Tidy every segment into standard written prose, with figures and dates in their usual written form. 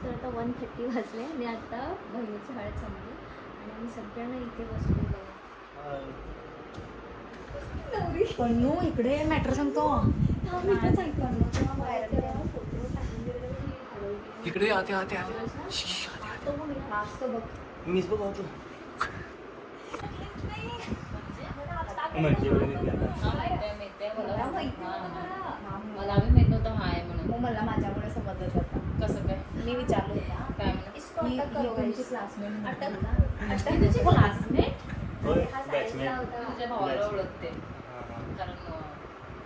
तर आता 1:30 वाजले आणि आता बहिणीची हळद संपली आणि आम्ही सगळ्यांना इथे बसलेलो आहे. पन्नू इकडे मॅटर सांगतो. इकडे आते आते आते मीच बघतो. मला आम्ही माहित नव्हतं हा आहे म्हणून. मग मला माझ्यामुळे समजत होता. कसं काय मी विचारलं होता काय म्हणून तुझी क्लासमेट तुझे क्लासमेट तुझ्या भावाला ओळखते कारण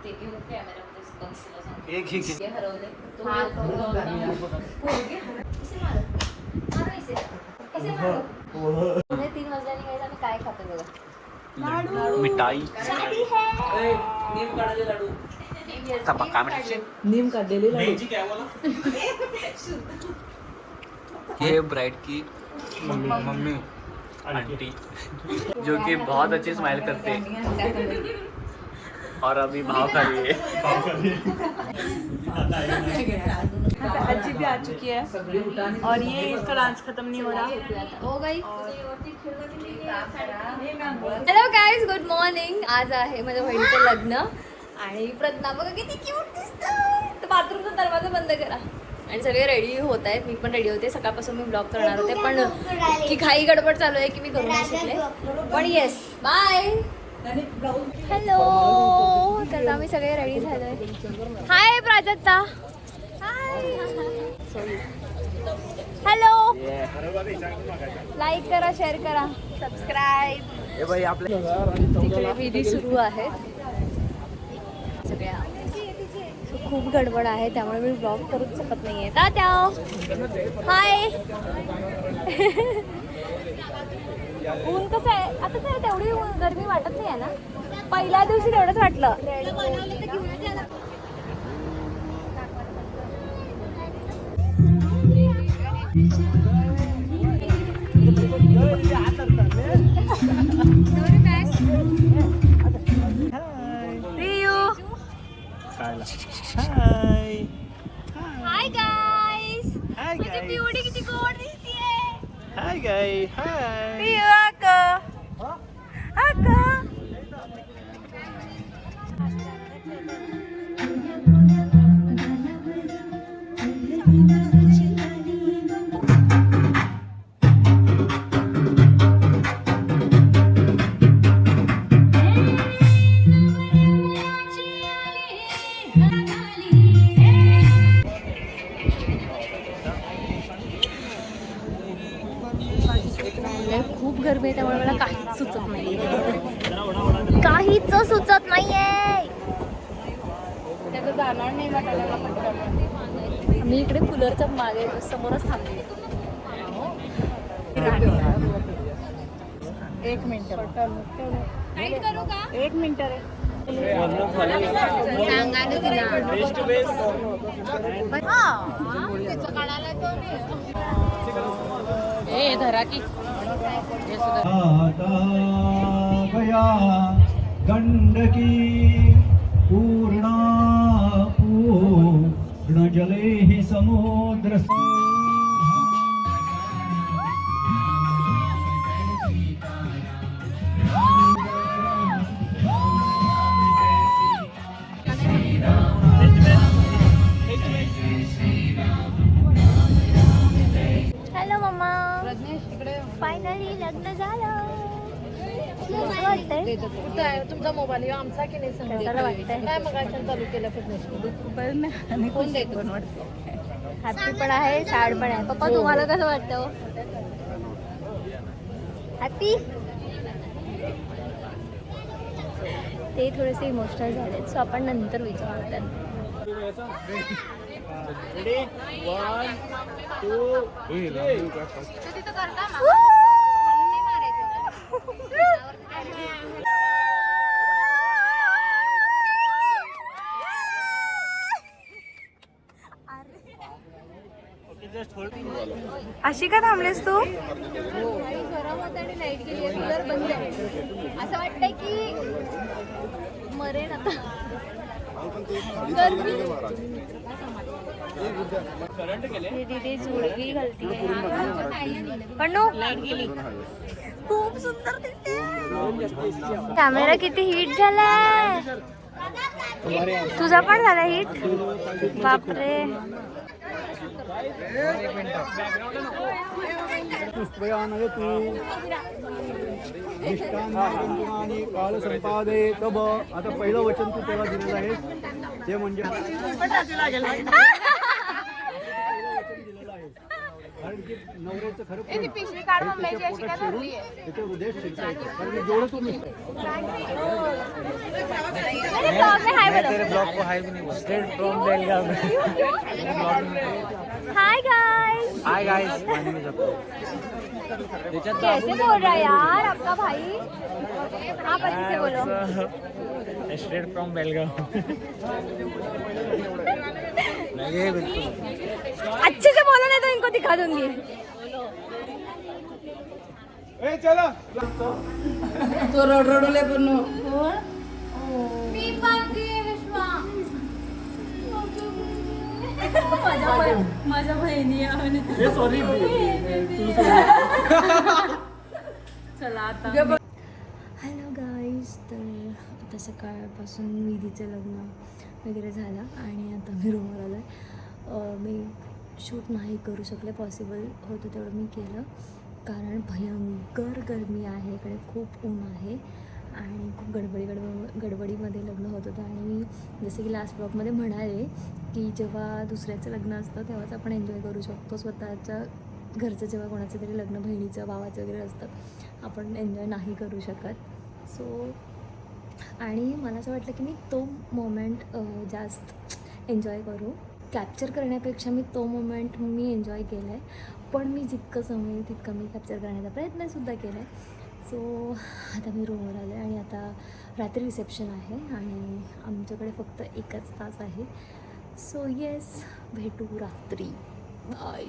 ते घेऊन कॅमेरामध्ये बंसीला सांगते एक हे हरवले तो हा, तो पोरगा होता. पोरगे कसे मारू मारायचे कसे मारू 3 वाजता निघायचं आम्ही काय खातो बघा मिठाई तबा काय म्हणायचे नीम काढलेली ये ब्राइड की मम्मी आंटी जो कि बहुत अच्छी स्माइल करते हैं और अभी भाव खा रही है. अज्जी भी आ चुकी है और ये इसका डांस खत्म नहीं हो रहा. हो गई. Hello guys, good morning. आज आहे माझ्या बहिणीचं लग्न आणि प्रज्ञा बघा किती क्यूट दिसतोय. तर बाथरूमचा दरवाजा बंद करा. आणि सगळे रेडी होत आहेत. मी पण रेडी होते. सकाळपासून मी ब्लॉग करणार होते पण की घाई गडबड चालू आहे की मी करू नाही शकले. पण येस, बाय. हॅलो. तर आम्ही सगळे रेडी झालोय. हाय प्राजक्ता. हाय. हॅलो. लाईक करा, शेअर करा, सबस्क्राईब. तिकडे विधी सुरू आहेत सगळ्या. खूप गडबड आहे त्यामुळे मी ब्लॉग करूच शकत नाहीये. तात्या हाय. ऊन कसं आहे आता? काय तेवढी गरमी वाटत नाही आहे ना? पहिल्या दिवशी तेवढंच वाटलं. Hi guys. तुझी ब्युटी किती गोड दिसतीये. हाय गाय हाय. पियू अक्का. अक्का. खूप गरमी आहे त्यामुळे मला काहीच सुचत नाही. काहीच सुचत नाहीये. त्याचं जाणार नाही वाटायला पटकन. मी इकडे कूलरच्या मागे समोरच थांबले. एक मिनिट करू का? एक मिनिट रे. सांगा ना तिला. ए धरा की गंडकी पूर्णा पूर्ण जले हि समुद्र हॅलो मम्मा. प्रज्ञेश तिकडे फायनली लग्न झालं. कसं वाटतंय? कुठं आहे तुमचा मोबाईल? आमचा की नाही कशाला वाटतंय? काय मग चालू केलं फिटनेस कोण देतो? हॅपी पण आहे, सॅड पण आहे. पप्पा तुम्हाला कसं वाटतं? हॅपी. ते थोडेसे इमोशनल झाले सो आपण नंतर विचारू त्यांना. अशी का थांबलेस तू? गरम होत आणि लाईट गेली आहे. कूलर बंद आहे. असं वाटतंय की मरेन आता. दीदी जुळगी घालती कण्णू खूप सुंदर दिसते. कॅमेरा किती हिट झालाय. तुझा पण झाला हिट. बापरे. काल संपादे तब. आता पहिलं वचन तू त्याला दिलेलं आहेस ते म्हणजे कारण की नवऱ्याचं खरं त्याच्या हृदय शिरकायचं. कारण जेवढं तुम्ही हाय गाइस. Hi guys. कैसे बोल रहा है यार आपका भाई. आप अच्छे से बोलो. Straight from Belgaum. अच्छे से बोलो नहीं तो इनको दिखा दूंगी. तो रडले पण माझ्या बहिणी चला आता. Hello guys. तर आता सकाळपासून विधीचं लग्न वगैरे झालं आणि आता मी रूमवर आलो आहे. मी शूट नाही करू शकले. पॉसिबल होतं तेवढं मी केलं कारण भयंकर गरमी आहे इकडे. खूप ऊन आहे आणि खूप गडबडीमध्ये लग्न होत होतं. आणि मी जसं की लास्ट ब्लॉगमध्ये म्हणाले की जेव्हा दुसऱ्याचं लग्न असतं तेव्हाच आपण एन्जॉय करू शकतो. स्वतःच्या घरचं जेव्हा कोणाचं तरी लग्न बहिणीचं भावाचं वगैरे असतं आपण एन्जॉय नाही करू शकत. सो आणि मला असं वाटलं की मी तो मोमेंट जास्त एन्जॉय करू. कॅप्चर करण्यापेक्षा मी तो मोमेंट मी एन्जॉय केला आहे. पण मी जितकं जमेल तितकं मी कॅप्चर करण्याचा प्रयत्नसुद्धा केला आहे. सो आता मी रूमवर आले आणि आता रात्री रिसेप्शन आहे आणि आमच्याकडे फक्त 1च तास आहे. सो येस, भेटू रात्री. बाय.